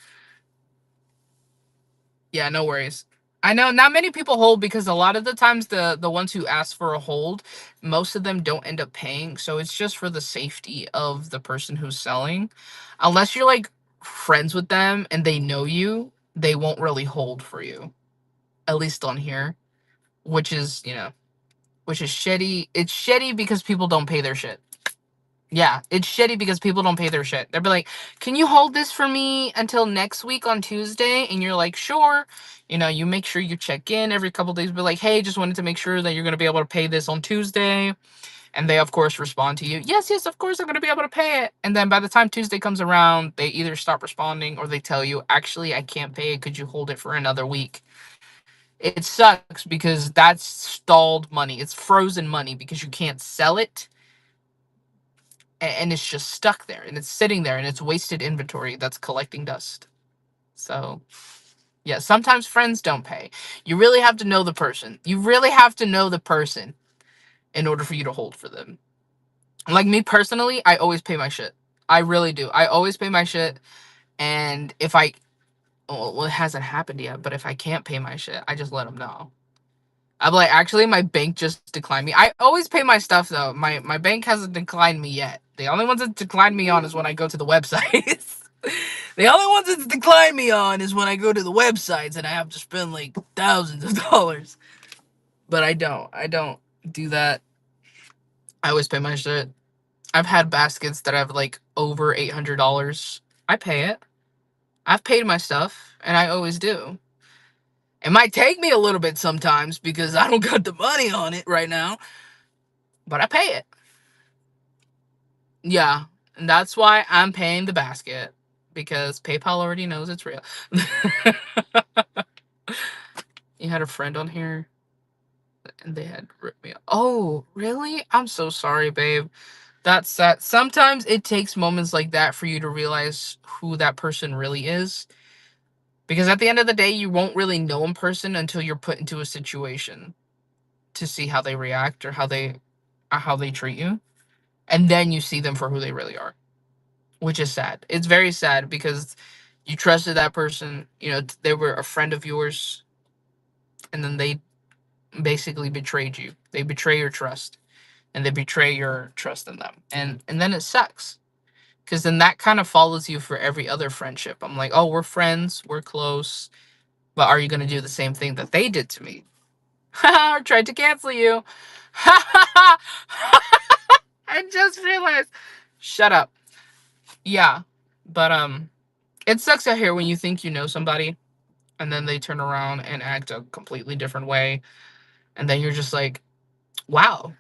Yeah, no worries. I know not many people hold because a lot of the times the ones who ask for a hold, most of them don't end up paying. So it's just for the safety of the person who's selling. Unless you're like friends with them and they know you, they won't really hold for you. At least on here, which is, which is shitty. It's shitty because people don't pay their shit. Yeah, it's shitty because people don't pay their shit. They'll be like, can you hold this for me until next week on Tuesday? And you're like, sure. You make sure you check in every couple days. Be like, hey, just wanted to make sure that you're going to be able to pay this on Tuesday. And they, of course, respond to you. Yes, yes, of course, I'm going to be able to pay it. And then by the time Tuesday comes around, they either stop responding or they tell you, actually, I can't pay it. Could you hold it for another week? It sucks because that's stalled money. It's frozen money because you can't sell it. And it's just stuck there and it's sitting there and it's wasted inventory that's collecting dust. So, yeah, sometimes friends don't pay. You really have to know the person. You really have to know the person in order for you to hold for them. Like me personally, I always pay my shit. I really do. I always pay my shit. And if well, it hasn't happened yet, but if I can't pay my shit, I just let them know. I'm like, actually, my bank just declined me. I always pay my stuff, though. My bank hasn't declined me yet. The only ones that decline me on is when I go to the websites. The only ones that decline me on is when I go to the websites and I have to spend, like, thousands of dollars. But I don't. I don't do that. I always pay my shit. I've had baskets that have, like, over $800. I pay it. I've paid my stuff, and I always do. It might take me a little bit sometimes because I don't got the money on it right now. But I pay it. Yeah. And that's why I'm paying the basket. Because PayPal already knows it's real. You had a friend on here and they had ripped me off. Oh, really? I'm so sorry, babe. That's sad. Sometimes it takes moments like that for you to realize who that person really is. Because at the end of the day, you won't really know a person until you're put into a situation to see how they react or how they treat you. And then you see them for who they really are, which is sad. It's very sad because you trusted that person, they were a friend of yours, and then they basically betrayed you. They betray your trust, and they betray your trust in them. And then it sucks because then that kind of follows you for every other friendship. I'm like, oh, we're friends, we're close, but are you going to do the same thing that they did to me? I tried to cancel you. I just realized. Shut up. Yeah. But it sucks out here when you think you know somebody and then they turn around and act a completely different way. And then you're just like, wow.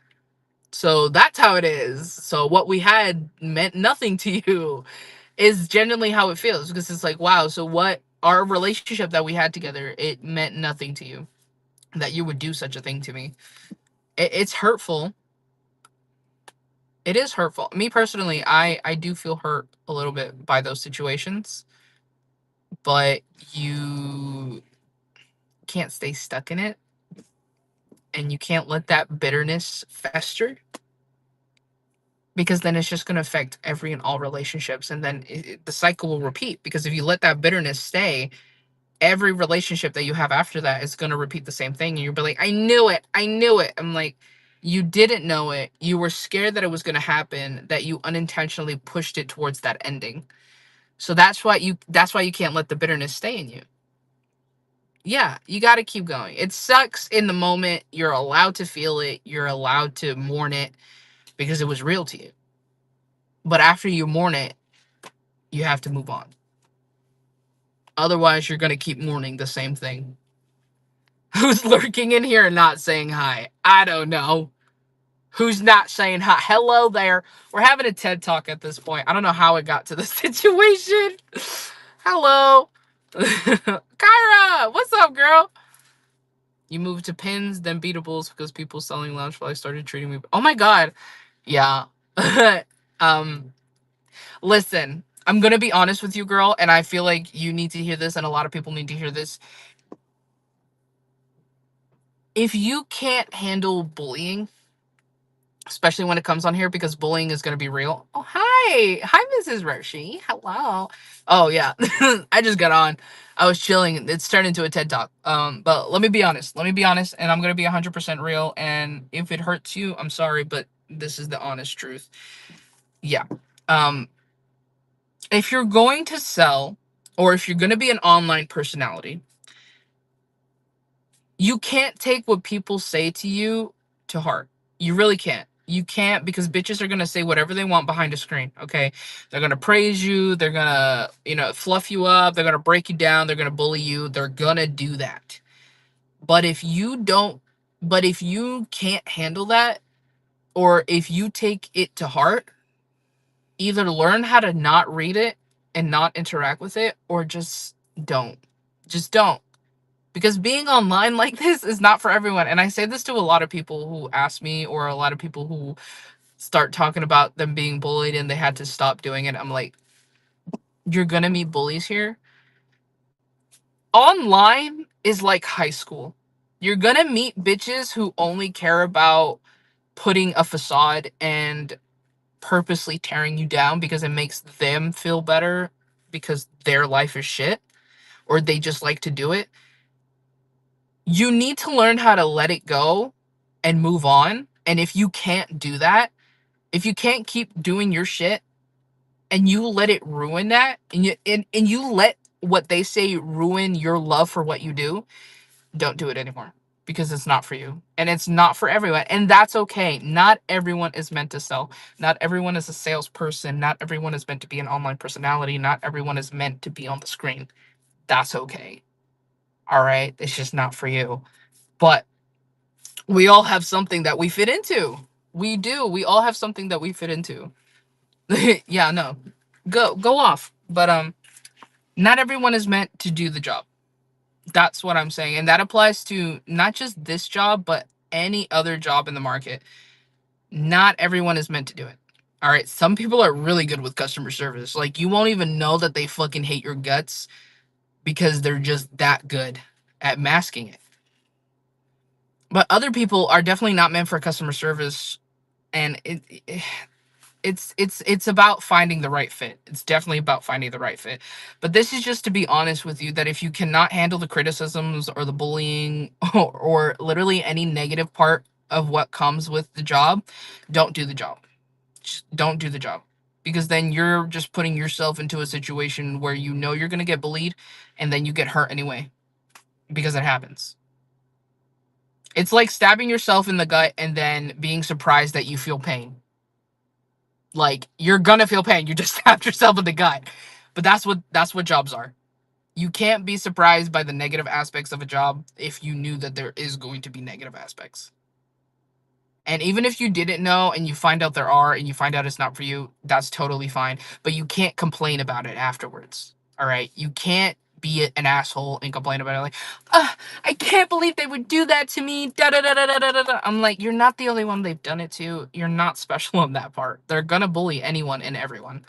So that's how it is. So what we had meant nothing to you is genuinely how it feels, because it's like, wow, so what our relationship that we had together, it meant nothing to you that you would do such a thing to me. It's hurtful. It is hurtful. Me personally, I do feel hurt a little bit by those situations, but you can't stay stuck in it, and you can't let that bitterness fester, because then it's just going to affect every and all relationships, and then the cycle will repeat, because if you let that bitterness stay, every relationship that you have after that is going to repeat the same thing, and you'll be like, I knew it, I knew it. I'm like, you didn't know it, you were scared that it was going to happen, that you unintentionally pushed it towards that ending. So that's why you can't let the bitterness stay in you. Yeah, you got to keep going. It sucks in the moment, you're allowed to feel it, you're allowed to mourn it, because it was real to you. But after you mourn it, you have to move on. Otherwise, you're going to keep mourning the same thing. Who's lurking in here and not saying hi? I don't know. Who's not saying hi? Hello there. We're having a TED Talk at this point. I don't know how it got to this situation. Hello. Kyra, what's up, girl? You moved to pins, then beatables, because people selling Loungefly started treating me. Oh my god. Yeah. Listen, I'm gonna be honest with you, girl, and I feel like you need to hear this, and a lot of people need to hear this. If you can't handle bullying, especially when it comes on here, because bullying is going to be real. Oh, hi. Hi, Mrs. Roshi. Hello. Oh, yeah. I just got on. I was chilling. It's turned into a TED Talk. But let me be honest. Let me be honest, and I'm going to be 100% real. And if it hurts you, I'm sorry, but this is the honest truth. Yeah. If you're going to sell, or if you're going to be an online personality, you can't take what people say to you to heart. You really can't. You can't, because bitches are gonna say whatever they want behind a screen. Okay, they're gonna praise you. They're gonna, fluff you up. They're gonna break you down. They're gonna bully you. They're gonna do that. But if you don't, but if you can't handle that, or if you take it to heart, either learn how to not read it and not interact with it, or just don't. Just don't. Because being online like this is not for everyone. And I say this to a lot of people who ask me, or a lot of people who start talking about them being bullied and they had to stop doing it. I'm like, you're gonna meet bullies here. Online is like high school. You're gonna meet bitches who only care about putting a facade and purposely tearing you down because it makes them feel better, because their life is shit, or they just like to do it. You need to learn how to let it go and move on. And if you can't do that, if you can't keep doing your shit, and you let it ruin that, and you let what they say ruin your love for what you do, don't do it anymore, because it's not for you, and it's not for everyone, and that's okay. Not everyone is meant to sell. Not everyone is a salesperson. Not everyone is meant to be an online personality. Not everyone is meant to be on the screen. That's okay. All right, it's just not for you. But we all have something that we fit into. We do. We all have something that we fit into. Yeah, no. Go off. But not everyone is meant to do the job. That's what I'm saying. And that applies to not just this job, but any other job in the market. Not everyone is meant to do it. All right. Some people are really good with customer service. Like, you won't even know that they fucking hate your guts, because they're just that good at masking it. But other people are definitely not meant for customer service, and it's about finding the right fit. It's definitely about finding the right fit. But this is just to be honest with you, that if you cannot handle the criticisms or the bullying, or literally any negative part of what comes with the job, don't do the job. Just don't do the job. Because then you're just putting yourself into a situation where you know you're going to get bullied, and then you get hurt anyway, because it happens. It's like stabbing yourself in the gut and then being surprised that you feel pain. Like, you're gonna feel pain. You just stabbed yourself in the gut. But that's what jobs are. You can't be surprised by the negative aspects of a job if you knew that there is going to be negative aspects. And even if you didn't know and you find out there are and you find out it's not for you, that's totally fine. But you can't complain about it afterwards. All right? You can't be an asshole and complain about it like, I can't believe they would do that to me. Da da da da da da da. I'm like, you're not the only one they've done it to. You're not special on that part. They're gonna bully anyone and everyone.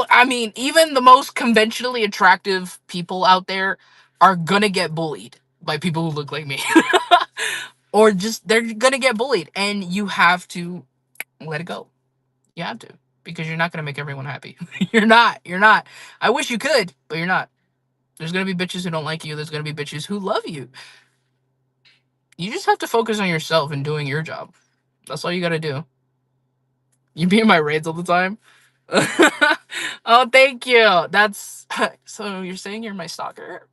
I mean, even the most conventionally attractive people out there are gonna get bullied by people who look like me. Or just they're gonna get bullied, and you have to let it go. You have to, because you're not gonna make everyone happy. You're not. You're not. I wish you could, but you're not. There's gonna be bitches who don't like you. There's gonna be bitches who love you. You just have to focus on yourself and doing your job. That's all you gotta do. You be in my raids all the time. Oh, thank you. That's so. You're saying you're my stalker?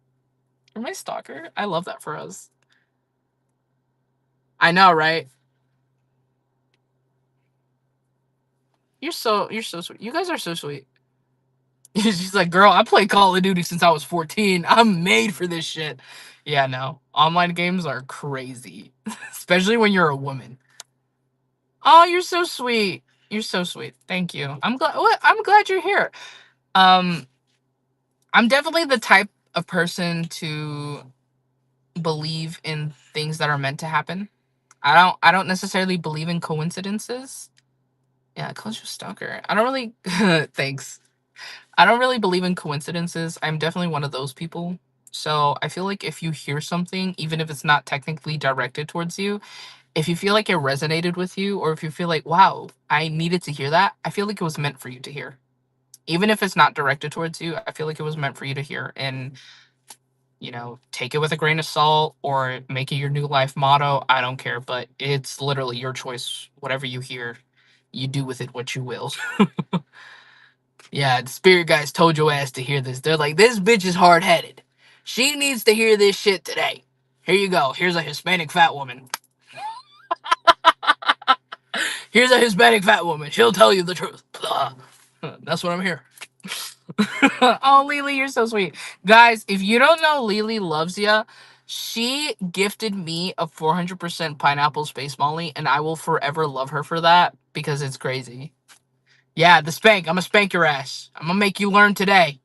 You're my stalker. I love that for us. I know, right? You're so sweet. You guys are so sweet. She's like, girl, I play Call of Duty since I was 14. I'm made for this shit. Yeah, no. Online games are crazy. Especially when you're a woman. Oh, you're so sweet. You're so sweet. Thank you. I'm glad you're here. Um, I'm definitely the type of person to believe in things that are meant to happen. I don't necessarily believe in coincidences. Yeah, close your stalker. I don't really thanks. I don't really believe in coincidences. I'm definitely one of those people. So I feel like if you hear something, even if it's not technically directed towards you, if you feel like it resonated with you, or if you feel like, wow, I needed to hear that, I feel like it was meant for you to hear. Even if it's not directed towards you, I feel like it was meant for you to hear. And, take it with a grain of salt or make it your new life motto. I don't care, but it's literally your choice. Whatever you hear, you do with it what you will. Yeah, the spirit guys told your ass to hear this. They're like, this bitch is hard headed. She needs to hear this shit today. Here you go. Here's a Hispanic fat woman. Here's a Hispanic fat woman. She'll tell you the truth. That's what I'm here. Oh, Lily, you're so sweet. Guys, if you don't know Lily loves ya, she gifted me a 400% pineapple space molly, and I will forever love her for that because it's crazy. Yeah, the spank. I'm gonna spank your ass. I'm gonna make you learn today.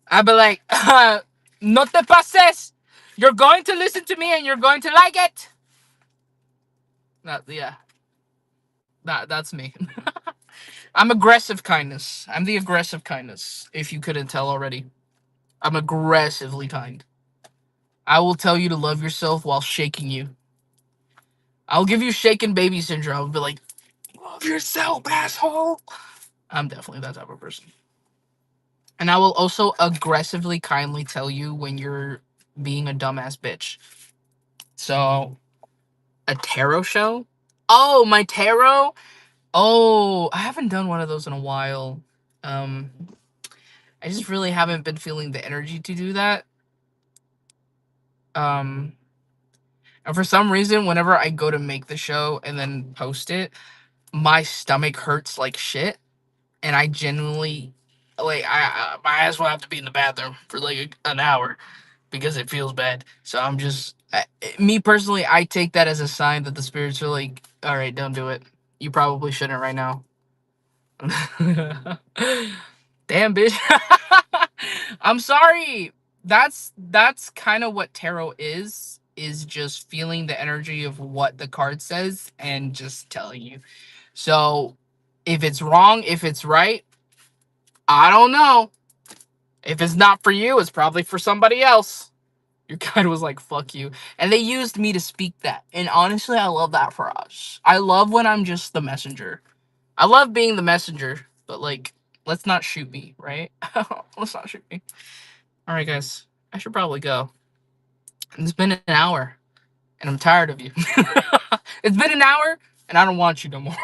I'd be like, no te pases. You're going to listen to me and you're going to like it. Yeah, that's me. I'm aggressive kindness. I'm the aggressive kindness, if you couldn't tell already. I'm aggressively kind. I will tell you to love yourself while shaking you. I'll give you shaken baby syndrome. I'll be like, love yourself, asshole. I'm definitely that type of person. And I will also aggressively kindly tell you when you're being a dumbass bitch. So, a tarot show? Oh, my tarot? Oh, I haven't done one of those in a while. Um, I just really haven't been feeling the energy to do that. Um, and for some reason, whenever I go to make the show and then post it, my stomach hurts like shit, and I genuinely, like, my ass will have to be in the bathroom for like an hour because it feels bad. So I'm just, me personally, I take that as a sign that the spirits are like, all right, don't do it. You probably shouldn't right now. Damn, bitch. I'm sorry. That's kind of what tarot is just feeling the energy of what the card says and just telling you. So, if it's wrong, if it's right, I don't know. If it's not for you, it's probably for somebody else. Your guide was like, fuck you. And they used me to speak that. And honestly, I love that for us. I love when I'm just the messenger. I love being the messenger, but like, let's not shoot me, right? Let's not shoot me. All right, guys. I should probably go. It's been an hour, and I'm tired of you. It's been an hour, and I don't want you no more.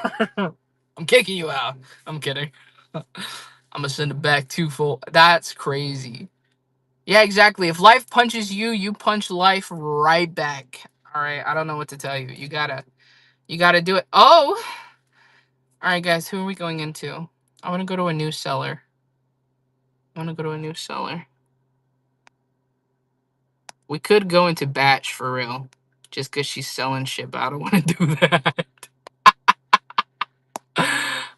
I'm kicking you out. I'm kidding. I'm gonna send it back twofold. That's crazy. Yeah, exactly. If life punches you, you punch life right back. All right, I don't know what to tell you. You gotta do it. Oh, all right, guys. Who are we going into? I want to go to a new seller. We could go into Batch for real, just because she's selling shit, but I don't want to do that.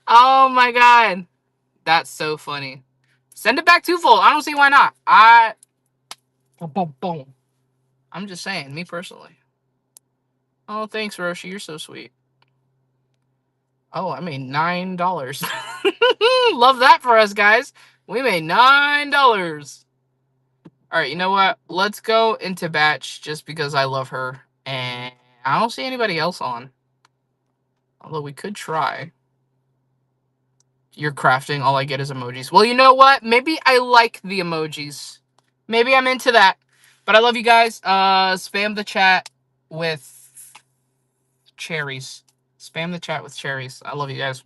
Oh my god, that's so funny. Send it back twofold. I don't see why not. Boom, boom, boom. I'm just saying, me personally. Oh, thanks, Roshi. You're so sweet. Oh, I made $9. Love that for us, guys. We made $9. All right, you know what? Let's go into Batch just because I love her. And I don't see anybody else on. Although we could try. You're crafting. All I get is emojis. Well, you know what? Maybe I like the emojis. Maybe I'm into that. But I love you guys. Spam the chat with cherries. Spam the chat with cherries. I love you guys.